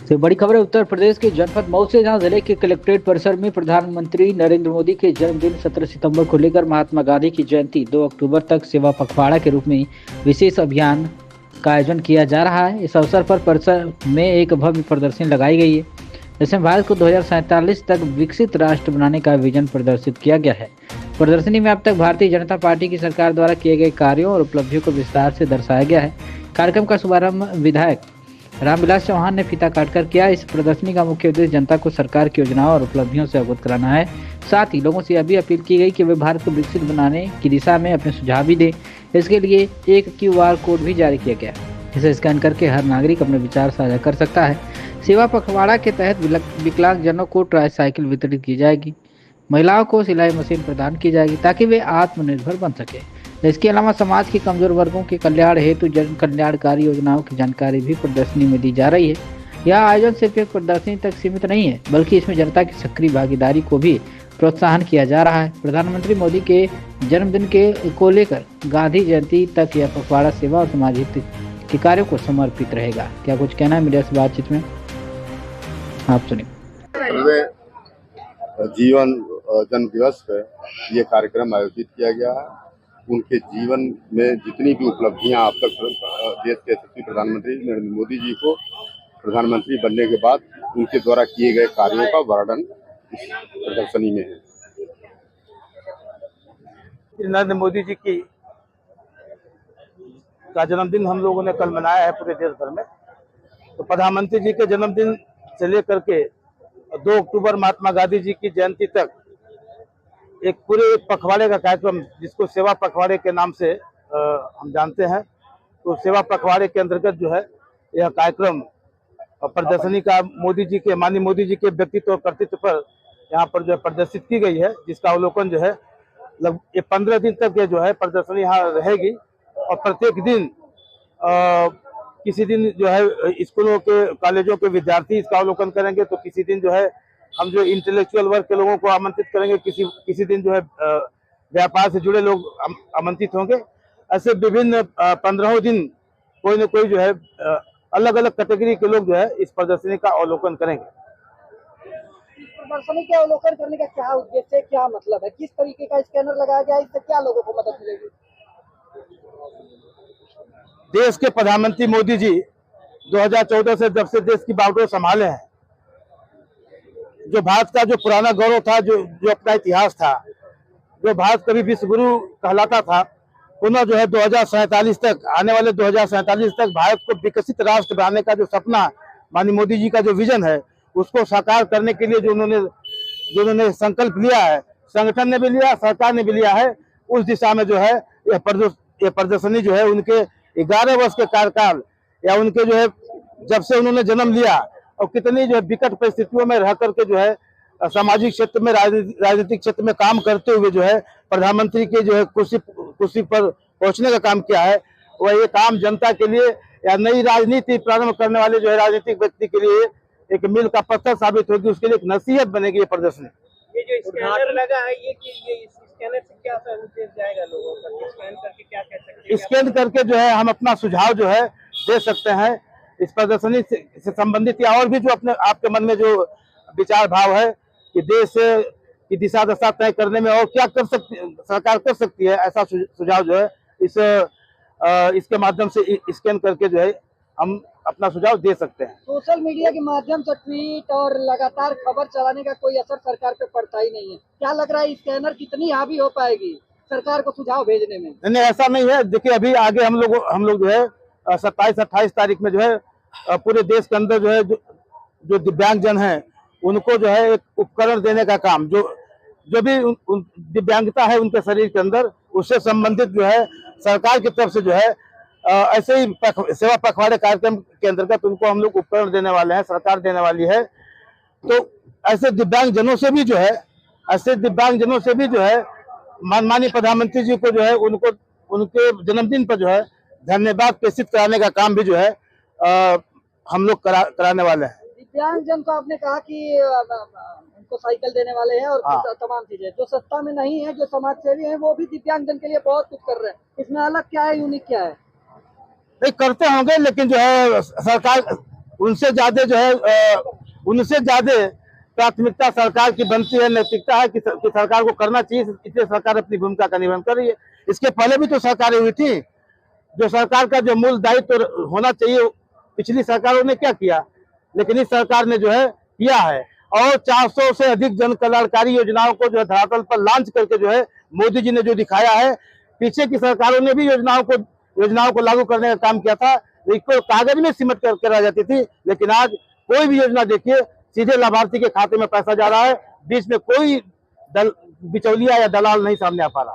से बड़ी खबर है उत्तर प्रदेश के जनपद मऊ से, जहां जिले के कलेक्ट्रेट परिसर में प्रधानमंत्री नरेंद्र मोदी के जन्मदिन 17 सितंबर को लेकर महात्मा गांधी की जयंती 2 अक्टूबर तक सेवा पखवाड़ा के रूप में विशेष अभियान का आयोजन किया जा रहा है। इस अवसर पर परिसर में एक भव्य प्रदर्शनी लगाई गई है, जिसमें भारत को 2047 तक विकसित राष्ट्र बनाने का विजन प्रदर्शित किया गया है। प्रदर्शनी में अब तक भारतीय जनता पार्टी की सरकार द्वारा किए गए कार्यों और उपलब्धियों को विस्तार से दर्शाया गया है। कार्यक्रम का शुभारंभ विधायक रामविलास चौहान ने फीता काटकर किया। इस प्रदर्शनी का मुख्य उद्देश्य जनता को सरकार की योजनाओं और उपलब्धियों से अवगत कराना है। साथ ही लोगों से यह भी अपील की गई कि वे भारत को विकसित बनाने की दिशा में अपने सुझाव भी दें। इसके लिए एक QR कोड भी जारी किया गया है, जिसे स्कैन करके हर नागरिक अपने विचार साझा कर सकता है। सेवा पखवाड़ा के तहत विकलांगजनों को ट्राईसाइकिल वितरित की जाएगी। महिलाओं को सिलाई मशीन प्रदान की जाएगी ताकि वे आत्मनिर्भर बन सके। इसके अलावा समाज के कमजोर वर्गों के कल्याण हेतु जन कल्याणकारी योजनाओं की जानकारी भी प्रदर्शनी में दी जा रही है। यह आयोजन सिर्फ एक प्रदर्शनी तक सीमित नहीं है, बल्कि इसमें जनता की सक्रिय भागीदारी को भी प्रोत्साहन किया जा रहा है। प्रधानमंत्री मोदी के जन्मदिन को लेकर गांधी जयंती तक यह पखवाड़ा सेवा और समाज हित के कार्यों को समर्पित रहेगा। क्या कुछ कहना है मीडिया से बातचीत में, आप सुनिए। जीवन जन्म दिवस पे ये कार्यक्रम आयोजित किया गया है। उनके जीवन में जितनी भी उपलब्धियां अब तक देश के यशस्वी प्रधानमंत्री नरेंद्र मोदी जी को प्रधानमंत्री बनने के बाद उनके द्वारा किए गए कार्यों का वर्णन इस प्रदर्शनी में है। नरेंद्र मोदी जी का जन्मदिन हम लोगों ने कल मनाया है पूरे देश भर में। तो प्रधानमंत्री जी के जन्मदिन से लेकर के 2 अक्टूबर महात्मा गांधी जी की जयंती तक एक पखवाड़े का कार्यक्रम, जिसको सेवा पखवाड़े के नाम से हम जानते हैं, तो सेवा पखवाड़े के अंतर्गत जो है यह कार्यक्रम प्रदर्शनी का माननीय मोदी जी के व्यक्तित्व और कर्तृत्व पर यहाँ पर जो है प्रदर्शित की गई है, जिसका अवलोकन जो है ये 15 दिन तक ये जो है प्रदर्शनी यहाँ रहेगी। और प्रत्येक दिन किसी दिन जो है स्कूलों के कॉलेजों के विद्यार्थी इसका अवलोकन करेंगे, तो किसी दिन जो है हम जो इंटेलेक्चुअल वर्ग के लोगों को आमंत्रित करेंगे, किसी दिन जो है व्यापार से जुड़े लोग आमंत्रित होंगे। ऐसे विभिन्न 15 दिन कोई न कोई जो है अलग अलग कैटेगरी के लोग जो है इस प्रदर्शनी का अवलोकन करेंगे। प्रदर्शनी के अवलोकन करने का क्या उद्देश्य है, क्या मतलब है, किस तरीके का स्कैनर लगाया गया है, इससे क्या लोगों को मदद मिलेगी? देश के प्रधानमंत्री मोदी जी 2014 से जब से देश की बागडोर संभाले हैं, जो भारत का जो पुराना गौरव था, जो अपना इतिहास था, जो भारत कभी विश्व गुरु कहलाता था, पुनः जो है 2047 तक, आने वाले 2047 तक भारत को विकसित राष्ट्र बनाने का जो सपना, माननीय मोदी जी का जो विजन है, उसको साकार करने के लिए जो उन्होंने संकल्प लिया है, संगठन ने भी लिया, सरकार ने भी लिया है, उस दिशा में जो है यह प्रदर्शनी जो है उनके 11 वर्ष के कार्यकाल या उनके जो है जब से उन्होंने जन्म लिया और कितनी जो है विकट परिस्थितियों में रह करके जो है सामाजिक क्षेत्र में, राजनीतिक क्षेत्र में काम करते हुए जो है प्रधानमंत्री के जो है कुर्सी पर पहुंचने का काम किया है, वह ये काम जनता के लिए या नई राजनीति प्रारंभ करने वाले जो है राजनीतिक व्यक्ति के लिए एक मील का पत्थर साबित होगी, उसके लिए एक नसीहत बनेगी ये प्रदर्शनी। ये जो स्कैनर लगा है, ये स्कैनर से क्या संदेश जाएगा लोगों का? स्कैन करके क्या कह सकते हैं? स्कैन करके जो है हम अपना सुझाव जो है दे सकते हैं इस प्रदर्शनी से संबंधित, या और भी जो अपने आपके मन में जो विचार भाव है कि देश की दिशा दशा तय करने में और क्या सरकार कर सकती है, ऐसा सुझाव जो है इसके माध्यम से स्कैन करके जो है हम अपना सुझाव दे सकते हैं। सोशल मीडिया के माध्यम से ट्वीट और लगातार खबर चलाने का कोई असर सरकार पे पड़ता ही नहीं है। क्या लग रहा है स्कैनर कितनी हावी हो पाएगी सरकार को सुझाव भेजने में? नहीं, ऐसा नहीं है। देखिए, अभी आगे हम लोग जो है 27-28 तारीख में जो है पूरे देश के अंदर जो है जो दिव्यांग जन है उनको जो है एक उपकरण देने का काम, जो भी दिव्यांगता है उनके शरीर के अंदर, उससे संबंधित जो है सरकार की तरफ से जो है ऐसे ही सेवा पखवाड़े कार्यक्रम के अंतर्गत उनको हम लोग उपकरण देने वाले हैं, सरकार देने वाली है। तो ऐसे दिव्यांग जनों से भी जो है माननीय प्रधानमंत्री जी को जो है उनके जन्मदिन पर जो है धन्यवाद प्रेषित कराने का काम भी जो है हम लोग कराने वाले हैं। दिव्यांग जन को आपने कहा कि उनको साइकिल देने वाले हैं और तमाम चीजें, जो सत्ता में नहीं है, जो समाज सेवी है, वो भी दिव्यांग जन के लिए बहुत कुछ कर रहे हैं। इसमें अलग क्या है, यूनिक क्या है? नहीं, करते होंगे, लेकिन जो है सरकार उनसे ज्यादा जो है उनसे ज्यादा प्राथमिकता सरकार की बनती है, नैतिकता है कि सरकार को करना चाहिए, इसलिए सरकार अपनी भूमिका का निर्वहन कर रही है। इसके पहले भी तो सरकारें हुई थी, जो सरकार का जो मूल दायित्व होना चाहिए पिछली सरकारों ने क्या किया, लेकिन इस सरकार ने जो है किया है। और 400 से अधिक जन कल्याणकारी योजनाओं को जो है धरातल पर लॉन्च करके जो है मोदी जी ने जो दिखाया है, पीछे की सरकारों ने भी योजनाओं को लागू करने का काम किया था, लेकिन कागज में सिमट कर रह जाती थी। लेकिन आज कोई भी योजना देखिए सीधे लाभार्थी के खाते में पैसा जा रहा है, बीच में कोई बिचौलिया या दलाल नहीं सामने आ पा रहा।